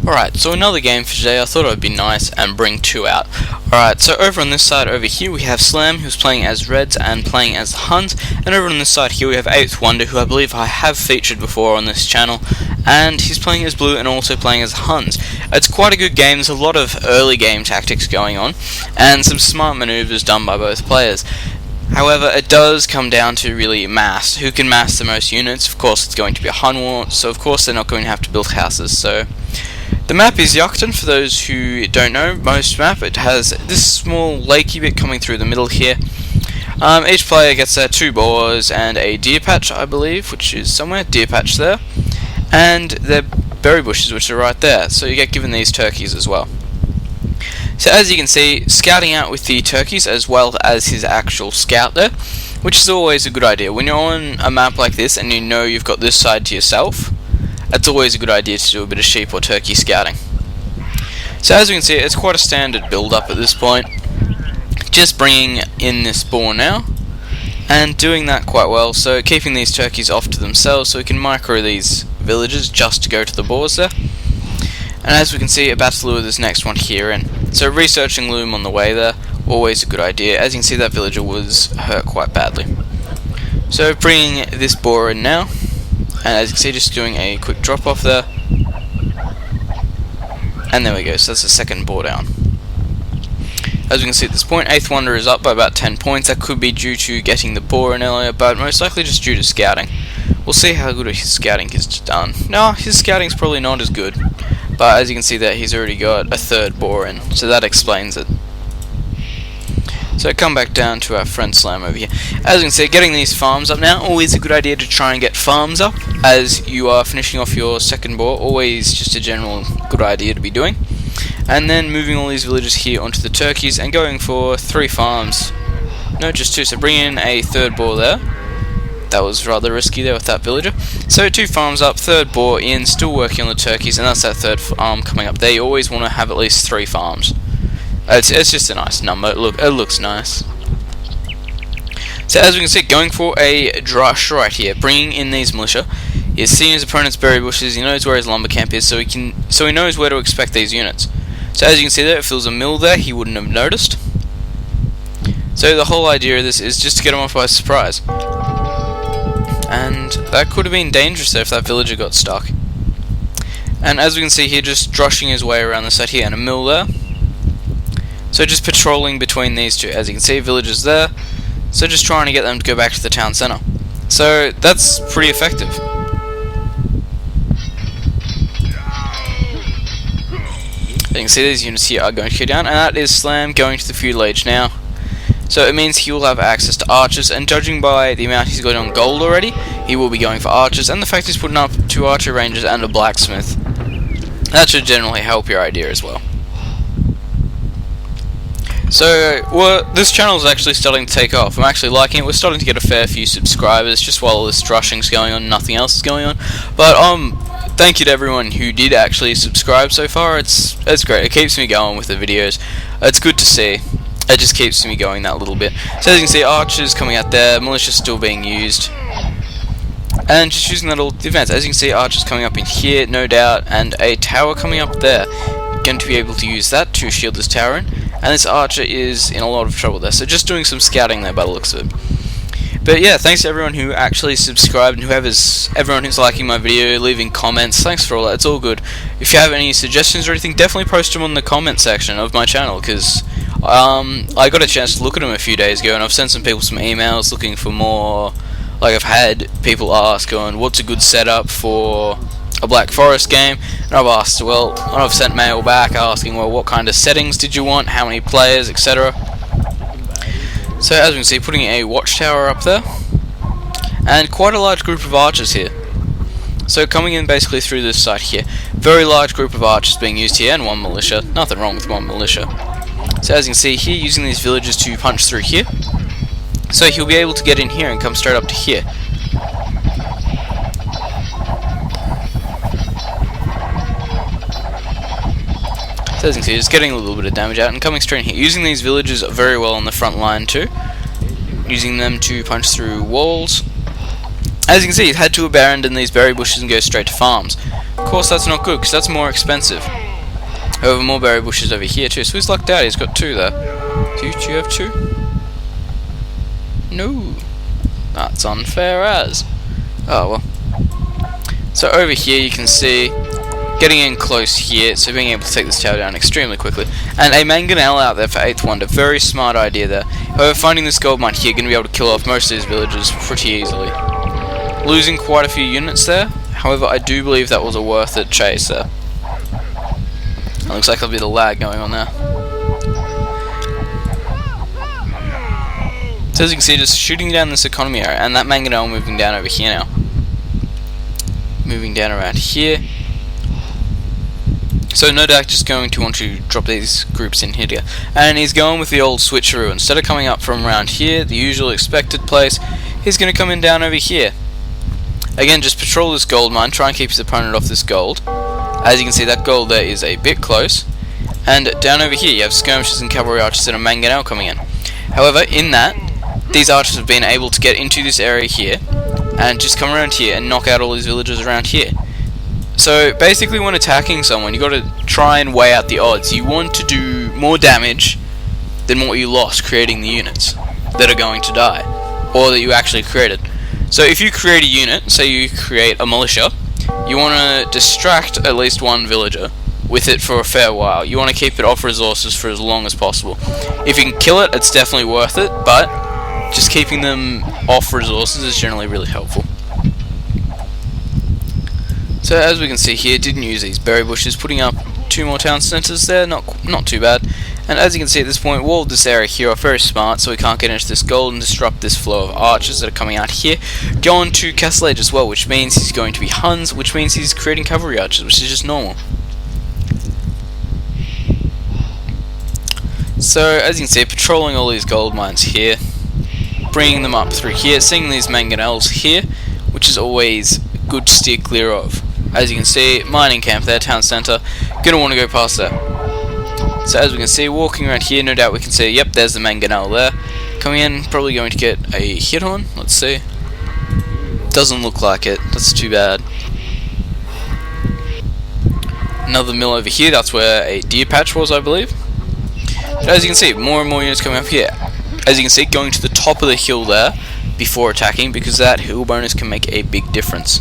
Alright, so another game for today. I thought it would be nice and bring two out. Alright, so over on this side over here we have Slam, who's playing as Reds and playing as the Huns, and over on this side here we have 8th Wonder, who I believe I have featured before on this channel, and he's playing as Blue and also playing as Huns. It's quite a good game. There's a lot of early game tactics going on, and some smart maneuvers done by both players. However, it does come down to really mass. Who can mass the most units? Of course it's going to be a Hun war, so of course they're not going to have to build houses, so... The map is Yachten, for those who don't know. Most map, it has this small lakey bit coming through the middle here. Each player gets 2 boars and a deer patch, I believe, which is somewhere, deer patch there. And their berry bushes, which are right there, so you get given these turkeys as well. So as you can see, scouting out with the turkeys as well as his actual scout there, which is always a good idea. When you're on a map like this and you know you've got this side to yourself, it's always a good idea to do a bit of sheep or turkey scouting. So as you can see, it's quite a standard build-up at this point. Just bringing in this boar now, and doing that quite well, so keeping these turkeys off to themselves so we can micro these villages just to go to the boars there. And as we can see, about to lure this next one here in. So researching loom on the way there, always a good idea. As you can see, that villager was hurt quite badly. So bringing this boar in now. And as you can see, just doing a quick drop off there. And there we go, so that's the second boar down. As we can see at this point, 8th Wonder is up by about 10 points. That could be due to getting the boar in earlier, but most likely just due to scouting. We'll see how good his scouting is done. No, his scouting's probably not as good. But as you can see there, he's already got a 3rd boar in, so that explains it. So come back down to our friend Slam over here. As you can see, getting these farms up now, always a good idea to try and get farms up as you are finishing off your second boar, always just a general good idea to be doing. And then moving all these villages here onto the turkeys and going for 3 farms. No, just 2, so bring in a 3rd boar there. That was rather risky there with that villager. So 2 farms up, 3rd boar in, still working on the turkeys, and that's that 3rd farm coming up there. You always want to have at least 3 farms. It's just a nice number. Look, it looks nice. So as we can see, going for a drush right here, bringing in these militia. He's seeing his opponent's berry bushes. He knows where his lumber camp is, so he knows where to expect these units. So as you can see there, if there was a mill there, he wouldn't have noticed. So the whole idea of this is just to get him off by surprise. And that could have been dangerous there if that villager got stuck. And as we can see here, just drushing his way around the side here, and a mill there. So just patrolling between these two. As you can see, villagers there. So just trying to get them to go back to the town centre. So that's pretty effective. You can see these units here are going to go down, and that is Slam going to the feudal age now. So it means he will have access to archers, and judging by the amount he's got on gold already, he will be going for archers, and the fact he's putting up 2 archer rangers and a blacksmith. That should generally help your idea as well. So, this channel is actually starting to take off. I'm actually liking it. We're starting to get a fair few subscribers just while all this drushing's going on, nothing else is going on. But, thank you to everyone who did actually subscribe so far. It's great. It keeps me going with the videos. It's good to see. It just keeps me going that little bit. So as you can see, archers coming out there, militia still being used. And just using that all defense. As you can see, archers coming up in here, no doubt, and a tower coming up there. Going to be able to use that to shield this tower in. And this archer is in a lot of trouble there, so just doing some scouting there by the looks of it. But yeah, thanks to everyone who actually subscribed, and everyone who's liking my video, leaving comments, thanks for all that, it's all good. If you have any suggestions or anything, definitely post them on the comment section of my channel, because I got a chance to look at them a few days ago, and I've sent some people some emails looking for more. Like, I've had people ask on what's a good setup for a Black Forest game, and I've asked, well, and I've sent mail back asking, well, what kind of settings did you want, how many players, etc. So as we can see, putting a watchtower up there, and quite a large group of archers here. So coming in basically through this side here, very large group of archers being used here, and 1 militia. Nothing wrong with 1 militia. So as you can see here, using these villagers to punch through here. So he'll be able to get in here and come straight up to here. So as you can see, just getting a little bit of damage out and coming straight in here. Using these villagers very well on the front line too. Using them to punch through walls. As you can see, he's had to abandon these berry bushes and go straight to farms. Of course that's not good, because that's more expensive. However, more berry bushes over here too, so he's lucked out, he's got 2 there. Do you have 2? No. That's unfair as. Oh well. So over here you can see, getting in close here, so being able to take this tower down extremely quickly. And a mangonel out there for 8th Wonder, very smart idea there. However, finding this gold mine here, going to be able to kill off most of these villagers pretty easily. Losing quite a few units there, however I do believe that was a worth it chase there. It looks like there'll be the lag going on there. So as you can see, just shooting down this economy area, and that mangonel moving down over here now. Moving down around here. So no doubt just going to want to drop these groups in here, and he's going with the old switcheroo. Instead of coming up from around here, the usual expected place, he's going to come in down over here. Again, just patrol this gold mine, try and keep his opponent off this gold. As you can see, that gold there is a bit close, and down over here you have skirmishers and cavalry archers and a mangonel coming in. However, in that, these archers have been able to get into this area here, and just come around here and knock out all these villagers around here. So basically when attacking someone, you got to try and weigh out the odds. You want to do more damage than what you lost creating the units that are going to die, or that you actually created. So if you create a unit, say you create a militia, you want to distract at least one villager with it for a fair while. You want to keep it off resources for as long as possible. If you can kill it, it's definitely worth it, but just keeping them off resources is generally really helpful. So as we can see here, didn't use these berry bushes, putting up 2 more town centres there, not too bad. And as you can see at this point, walled this area here off very smart, so we can't get into this gold and disrupt this flow of archers that are coming out here. Go on to Castle Age as well, which means he's going to be Huns, which means he's creating cavalry archers, which is just normal. So as you can see, patrolling all these gold mines here, bringing them up through here, seeing these mangonels here, which is always good to steer clear of. As you can see, mining camp there, town centre, gonna want to go past there. So as we can see, walking around here, no doubt we can see, yep, there's the mangonel there. Coming in, probably going to get a hit on, let's see. Doesn't look like it, that's too bad. Another mill over here, that's where a deer patch was, I believe. But as you can see, more and more units coming up here. As you can see, going to the top of the hill there before attacking, because that hill bonus can make a big difference.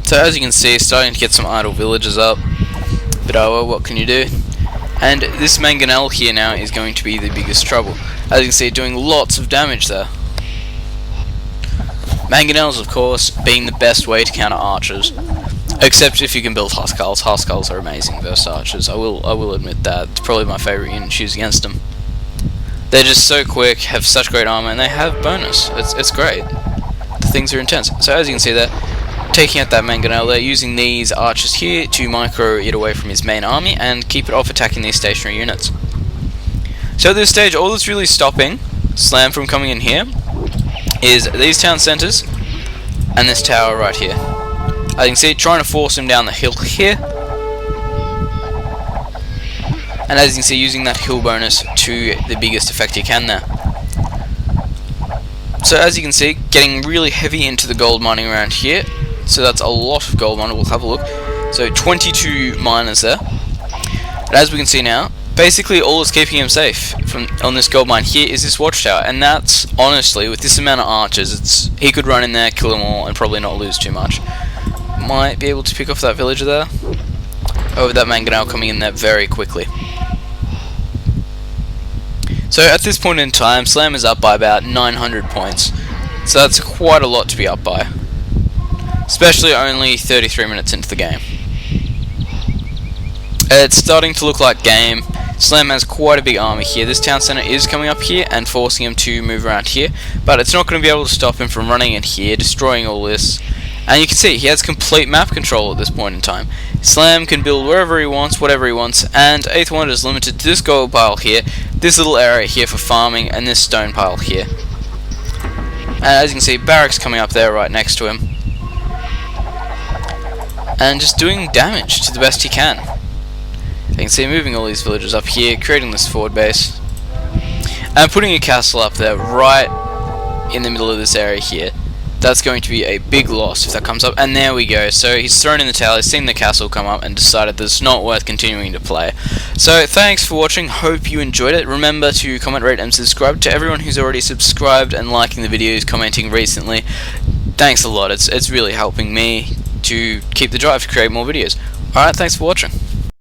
So as you can see, starting to get some idle villagers up, but oh well, what can you do? And this mangonel here now is going to be the biggest trouble. As you can see, doing lots of damage there. Mangonels, of course, being the best way to counter archers, except if you can build Huskarls. Huskarls are amazing versus archers. I will admit that. It's probably my favourite unit to choose against them. They're just so quick, have such great armor, and they have bonus. It's great. The things are intense. So as you can see there, taking out that mangonel there, using these archers here to micro it away from his main army and keep it off attacking these stationary units. So at this stage, all that's really stopping Slam from coming in here is these town centres and this tower right here. As you can see, trying to force him down the hill here, and as you can see, using that hill bonus to the biggest effect you can there. So as you can see, getting really heavy into the gold mining around here. So that's a lot of gold mining. We'll have a look. So 22 miners there. And as we can see now, basically all that's keeping him safe on this gold mine here is this watchtower, and that's honestly, with this amount of archers, he could run in there, kill them all, and probably not lose too much. Might be able to pick off that villager there. Over that mangonel coming in there very quickly. So at this point in time, Slam is up by about 900 points. So that's quite a lot to be up by, especially only 33 minutes into the game. It's starting to look like game. Slam has quite a big army here. This town centre is coming up here and forcing him to move around here, but it's not going to be able to stop him from running in here, destroying all this. And you can see he has complete map control at this point in time. Slam can build wherever he wants, whatever he wants, and 8th Wonder is limited to this gold pile here, this little area here for farming, and this stone pile here. And as you can see, barracks coming up there right next to him, and just doing damage to the best he can. You can see moving all these villagers up here, creating this forward base, and putting a castle up there right in the middle of this area here. that's going to be a big loss if that comes up. And there we go. So he's thrown in the towel, he's seen the castle come up, and decided that it's not worth continuing to play. So thanks for watching, hope you enjoyed it. Remember to comment, rate, and subscribe. To everyone who's already subscribed and liking the videos, commenting recently, thanks a lot. It's really helping me to keep the drive to create more videos. Alright, thanks for watching.